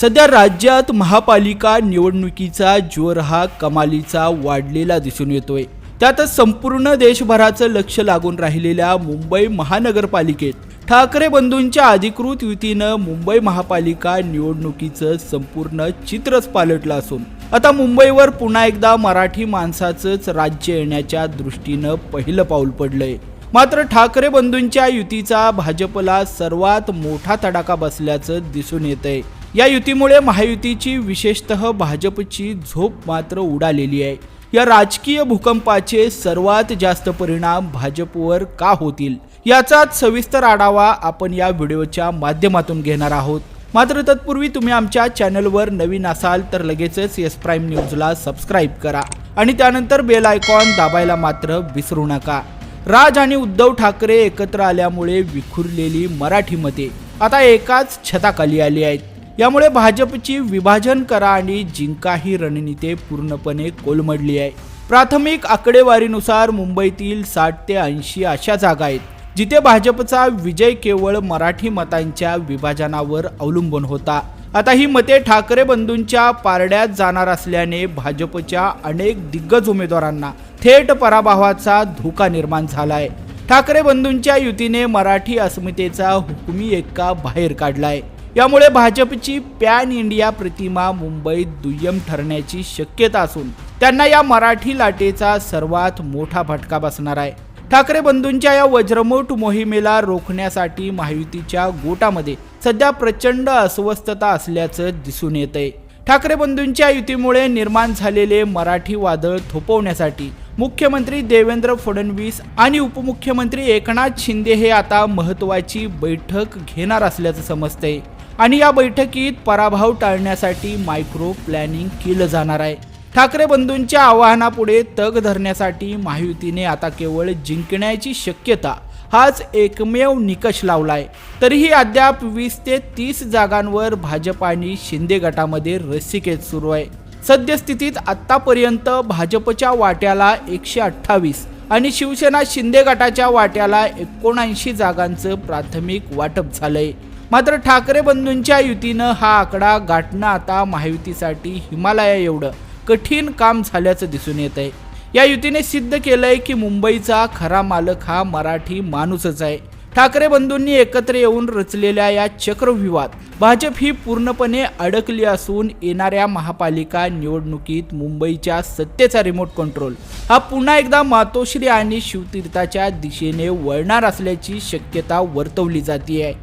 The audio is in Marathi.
सध्या राज्यात महापालिका निवडणुकीचा जोर हा कमालीचा वाढलेला दिसून येतोय। त्यातच संपूर्ण देशभराचं लक्ष लागून राहिलेल्या मुंबई महानगरपालिकेत ठाकरे बंधूंच्या अधिकृत युतीनं मुंबई महापालिका निवडणुकीचं संपूर्ण चित्रच पालटलं असून आता मुंबईवर पुन्हा एकदा मराठी माणसाचंच राज्य येण्याच्या दृष्टीनं पहिलं पाऊल पडलंय। मात्र ठाकरे बंधूंच्या युतीचा भाजपला सर्वात मोठा तडाखा बसल्याचं दिसून येतंय। या युतीमुळे महायुतीची विशेषतः भाजपची झोप मात्र उडालेली आहे। या राजकीय भूकंपाचे सर्वात जास्त परिणाम भाजपवर का होतील याचाच सविस्तर आढावा आपण या व्हिडिओच्या माध्यमातून घेणार आहोत। मात्र तत्पूर्वी तुम्ही आमच्या चॅनलवर नवीन असाल तर लगेचच एस प्राईम न्यूजला सबस्क्राईब करा आणि त्यानंतर बेल आयकॉन दाबायला मात्र विसरू नका। राज आणि उद्धव ठाकरे एकत्र आल्यामुळे विखुरलेली मराठी मते आता एकाच छताखाली आली आहेत। यामुळे भाजपची विभाजन करा आणि जिंका ही रणनीती पूर्णपणे कोलमडली आहे। प्राथमिक आकडेवारीनुसार मुंबईतील 60 ते 80 अशा जागा आहेत जिथे भाजपचा विजय केवळ मराठी मतांच्या विभाजनावर अवलंबून होता। आता ही मते ठाकरे बंधूंच्या पारड्यात जाणार असल्याने भाजपच्या अनेक दिग्गज उमेदवारांना थेट पराभवाचा धोका निर्माण झालाय। ठाकरे बंधूंच्या युतीने मराठी अस्मितेचा हुकुमी एक्का बाहेर काढलाय। यामुळे भाजपची पॅन इंडिया प्रतिमा मुंबईत दुय्यम ठरण्याची शक्यता असून त्यांना या मराठी लाटेचा सर्वात मोठा फटका बसणार आहे। ठाकरे बंधूंच्या या वज्रमूठ मोहिमेला रोखण्यासाठी महायुतीच्या गोटामध्ये सध्या प्रचंड अस्वस्थता असल्याचं दिसून येतंय। ठाकरे बंधूंच्या युतीमुळे निर्माण झालेले मराठी वादळ थोपवण्यासाठी मुख्यमंत्री देवेंद्र फडणवीस आणि उपमुख्यमंत्री एकनाथ शिंदे हे आता महत्त्वाची बैठक घेणार असल्याचं समजतंय आणि या बैठकीत पराभव टाळण्यासाठी मायक्रो प्लॅनिंग केलं जाणार आहे। ठाकरे बंधूंच्या आवाहनापुढे तग धरण्यासाठी महायुतीने आता केवळ जिंकण्याची शक्यता हाच एकमेव निकष लावलाय। तरीही अद्याप 20 ते 30 जागांवर भाजप आणि शिंदे गटामध्ये रस्सीखेच सुरू आहे। सद्यस्थितीत आतापर्यंत भाजपच्या वाट्याला 128 आणि शिवसेना शिंदे गटाच्या वाट्याला 79 जागांचं प्राथमिक वाटप झालंय। मात्र ठाकरे बंधूंच्या युतीनं हा आकडा गाठणं आता महायुतीसाठी हिमालया एवढं कठीण काम झाल्याचं दिसून येत आहे। या युतीने सिद्ध केलंय की मुंबईचा खरा मालक हा मराठी माणूसच आहे। ठाकरे बंधूंनी एकत्र येऊन रचलेल्या या चक्रव्यूहात भाजप ही पूर्णपणे अडकली असून येणाऱ्या महापालिका निवडणुकीत मुंबईच्या सत्तेचा रिमोट कंट्रोल हा पुन्हा एकदा मातोश्री आणि शिवतीर्थाच्या दिशेने वळणार असल्याची शक्यता वर्तवली जाते आहे।